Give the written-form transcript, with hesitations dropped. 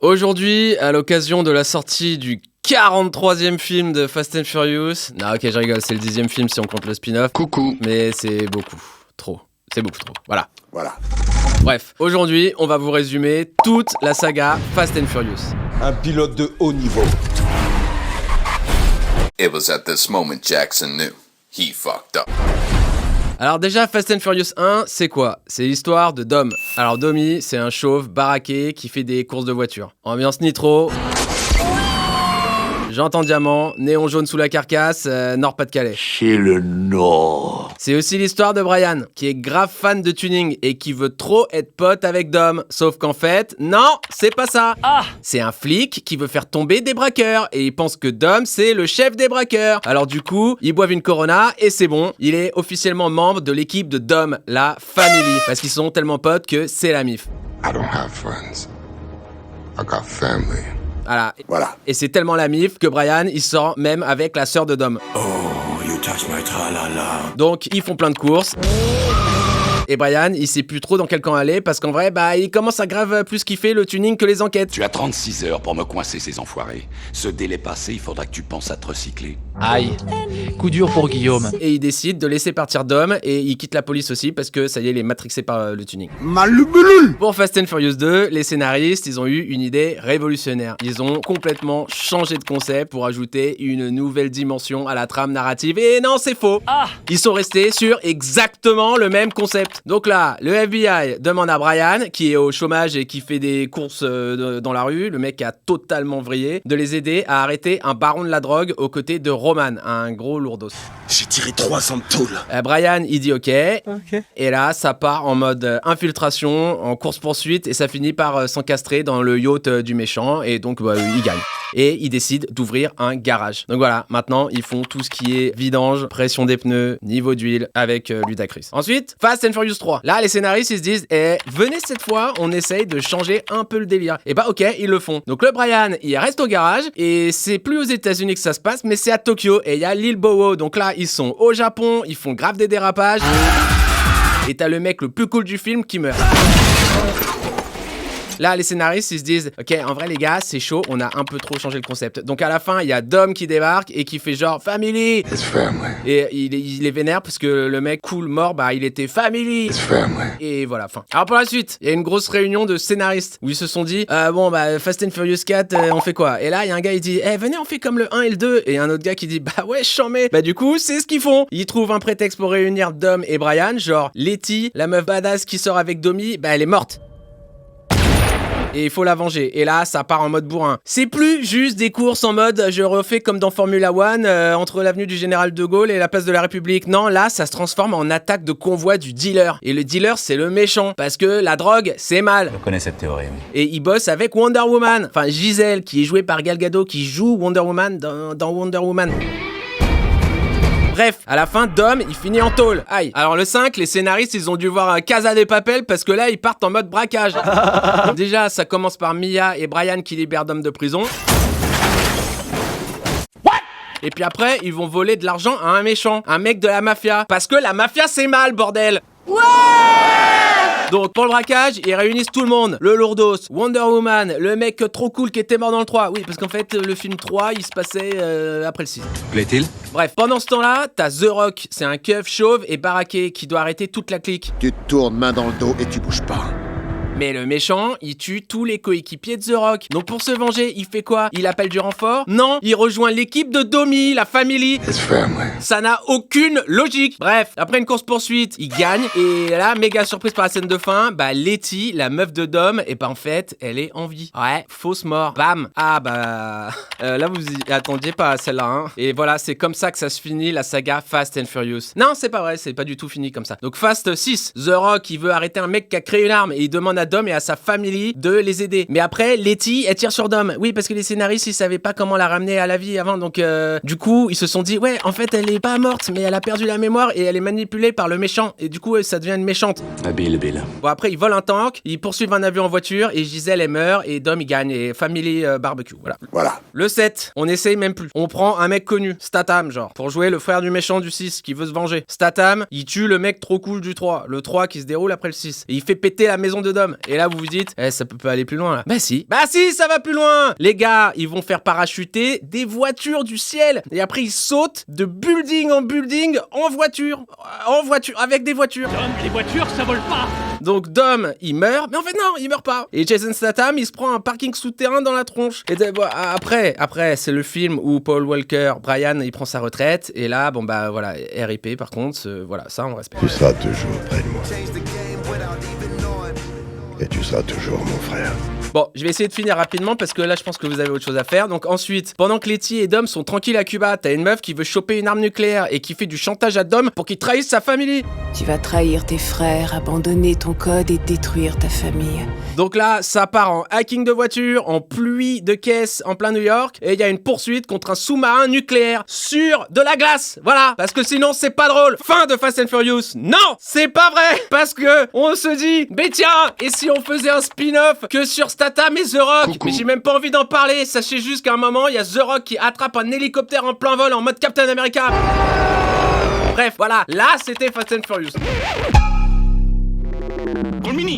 Aujourd'hui, à l'occasion de la sortie du 43e film de Fast and Furious. Non, ok, je rigole, c'est le 10e film si on compte le spin-off. Coucou. Mais c'est beaucoup trop. C'est beaucoup trop. Voilà. Bref, aujourd'hui, on va vous résumer toute la saga Fast and Furious. Un pilote de haut niveau. It was at this moment Jackson knew he fucked up. Alors déjà, Fast and Furious 1, c'est quoi? C'est l'histoire de Dom. Alors Domi, c'est un chauve baraqué qui fait des courses de voiture. Ambiance nitro. J'entends diamant, néon jaune sous la carcasse, Nord-Pas-de-Calais. Chez le Nord. C'est aussi l'histoire de Brian, qui est grave fan de tuning et qui veut trop être pote avec Dom. Sauf qu'en fait, non, c'est pas ça. C'est un flic qui veut faire tomber des braqueurs et il pense que Dom, c'est le chef des braqueurs. Alors du coup, ils boivent une Corona et c'est bon. Il est officiellement membre de l'équipe de Dom, la family. Parce qu'ils sont tellement potes que c'est la mif. I don't have friends. I got family. Voilà. Et c'est tellement la mif que Brian, il sort même avec la sœur de Dom. Oh, you touch my tra-la-la. Donc, ils font plein de courses. Et Brian, il sait plus trop dans quel camp aller parce qu'en vrai, il commence à grave plus kiffer le tuning que les enquêtes. Tu as 36 heures pour me coincer ces enfoirés. Ce délai passé, il faudra que tu penses à te recycler. Aïe, coup dur pour Guillaume. Et il décide de laisser partir Dom et il quitte la police aussi parce que ça y est, il est matrixé par le tuning. Pour Fast and Furious 2, les scénaristes, ils ont eu une idée révolutionnaire. Ils ont complètement changé de concept pour ajouter une nouvelle dimension à la trame narrative. Et non, c'est faux. Ils sont restés sur exactement le même concept. Donc là, le FBI demande à Brian, qui est au chômage et qui fait des courses dans la rue, le mec qui a totalement vrillé, de les aider à arrêter un baron de la drogue aux côtés de Roman, un gros lourdos. J'ai tiré 300 de tôle. Brian, il dit ok. Et là, ça part en mode infiltration, en course-poursuite, et ça finit par s'encastrer dans le yacht du méchant, et donc il gagne. Et il décide d'ouvrir un garage. Donc voilà, maintenant, ils font tout ce qui est vidange, pression des pneus, niveau d'huile, avec Ludacris. Ensuite, Fast and Furious 3. Là, les scénaristes, ils se disent, venez cette fois, on essaye de changer un peu le délire. Et ok, ils le font. Donc le Brian, il reste au garage, et c'est plus aux États-Unis que ça se passe, mais c'est à Tokyo, et il y a Lil Bowo. Donc là, ils sont au Japon, ils font grave des dérapages, et t'as le mec le plus cool du film qui meurt. Là, les scénaristes, ils se disent, ok, en vrai, les gars, c'est chaud, on a un peu trop changé le concept. Donc à la fin, il y a Dom qui débarque et qui fait genre family. It's family. Et il est vénère parce que le mec cool mort, il était family. It's family. Et voilà, fin. Alors pour la suite, il y a une grosse réunion de scénaristes où ils se sont dit, Fast and Furious 4, on fait quoi? Et là, il y a un gars, il dit, venez, on fait comme le 1 et le 2. Et un autre gars qui dit, ouais, j'en mets. Du coup, c'est ce qu'ils font. Ils trouvent un prétexte pour réunir Dom et Brian, genre Letty, la meuf badass qui sort avec Domi, elle est morte. Et il faut la venger. Et là, ça part en mode bourrin. C'est plus juste des courses en mode je refais comme dans Formula One entre l'avenue du Général de Gaulle et la place de la République. Non, là, ça se transforme en attaque de convoi du dealer. Et le dealer, c'est le méchant. Parce que la drogue, c'est mal. Je connais cette théorie, oui. Et il bosse avec Wonder Woman. Enfin, Giselle, qui est jouée par Gal Gadot, qui joue Wonder Woman dans Wonder Woman. Bref, à la fin, Dom, il finit en tôle. Aïe. Alors le 5, les scénaristes, ils ont dû voir un Casa de Papel parce que là, ils partent en mode braquage. Déjà, ça commence par Mia et Brian qui libèrent Dom de prison. Et puis après, ils vont voler de l'argent à un méchant, un mec de la mafia. Parce que la mafia, c'est mal, bordel. Donc pour le braquage, ils réunissent tout le monde. Le lourdos, Wonder Woman, le mec trop cool qui était mort dans le 3. Oui, parce qu'en fait, le film 3, il se passait après le 6. Plaît-il? Bref, pendant ce temps-là, t'as The Rock, c'est un keuf chauve et baraqué qui doit arrêter toute la clique. Tu te tournes main dans le dos et tu bouges pas. Mais le méchant, il tue tous les coéquipiers de The Rock. Donc pour se venger, il fait quoi? Il appelle du renfort? Non, il rejoint l'équipe de Domi, la family. It's family. Ça n'a aucune logique. Bref, après une course-poursuite, il gagne. Et là, méga surprise par la scène de fin, Letty, la meuf de Dom, en fait, elle est en vie. Ouais, fausse mort. Bam. Là, vous y attendiez pas à celle-là, hein. Et voilà, c'est comme ça que ça se finit, la saga Fast and Furious. Non, c'est pas vrai, c'est pas du tout fini comme ça. Donc Fast 6, The Rock, il veut arrêter un mec qui a créé une arme et il demande à Dom et à sa famille de les aider. Mais après, Letty, elle tire sur Dom. Oui, parce que les scénaristes, ils savaient pas comment la ramener à la vie avant. Donc, du coup, ils se sont dit, ouais, en fait, elle est pas morte, mais elle a perdu la mémoire et elle est manipulée par le méchant. Et du coup, ça devient une méchante. Bill. Bon, après, ils volent un tank, ils poursuivent un avion en voiture et Giselle, elle meurt et Dom, il gagne. Et family barbecue. Voilà. Le 7, on essaye même plus. On prend un mec connu, Statham, genre, pour jouer le frère du méchant du 6 qui veut se venger. Statham, il tue le mec trop cool du 3. Le 3 qui se déroule après le 6. Et il fait péter la maison de Dom. Dom. Et là, vous vous dites, ça peut pas aller plus loin là. Bah si, ça va plus loin. Les gars, ils vont faire parachuter des voitures du ciel. Et après, ils sautent de building en building en voiture, avec des voitures. Dom, les voitures, ça vole pas. Donc Dom, il meurt, mais en fait non, il meurt pas. Et Jason Statham, il se prend un parking souterrain dans la tronche. Et après, c'est le film où Paul Walker, Brian, il prend sa retraite. Et là, bon bah voilà, RIP par contre, voilà, ça on respecte. Tu seras toujours près de moi. Et tu seras toujours mon frère. Bon, je vais essayer de finir rapidement parce que là, je pense que vous avez autre chose à faire. Donc ensuite, pendant que Letty et Dom sont tranquilles à Cuba, t'as une meuf qui veut choper une arme nucléaire et qui fait du chantage à Dom pour qu'il trahisse sa famille. Tu vas trahir tes frères, abandonner ton code et détruire ta famille. Donc là, ça part en hacking de voiture, en pluie de caisses en plein New York, et il y a une poursuite contre un sous-marin nucléaire sur de la glace. Voilà, parce que sinon c'est pas drôle. Fin de Fast and Furious. Non, c'est pas vrai, parce que on se dit, mais tiens, et si on faisait un spin-off que sur Statham et The Rock? Coucou. Mais j'ai même pas envie d'en parler. Sachez juste qu'à un moment, il y a The Rock qui attrape un hélicoptère en plein vol en mode Captain America. Bref, voilà, là c'était Fast and Furious. Pour le mini.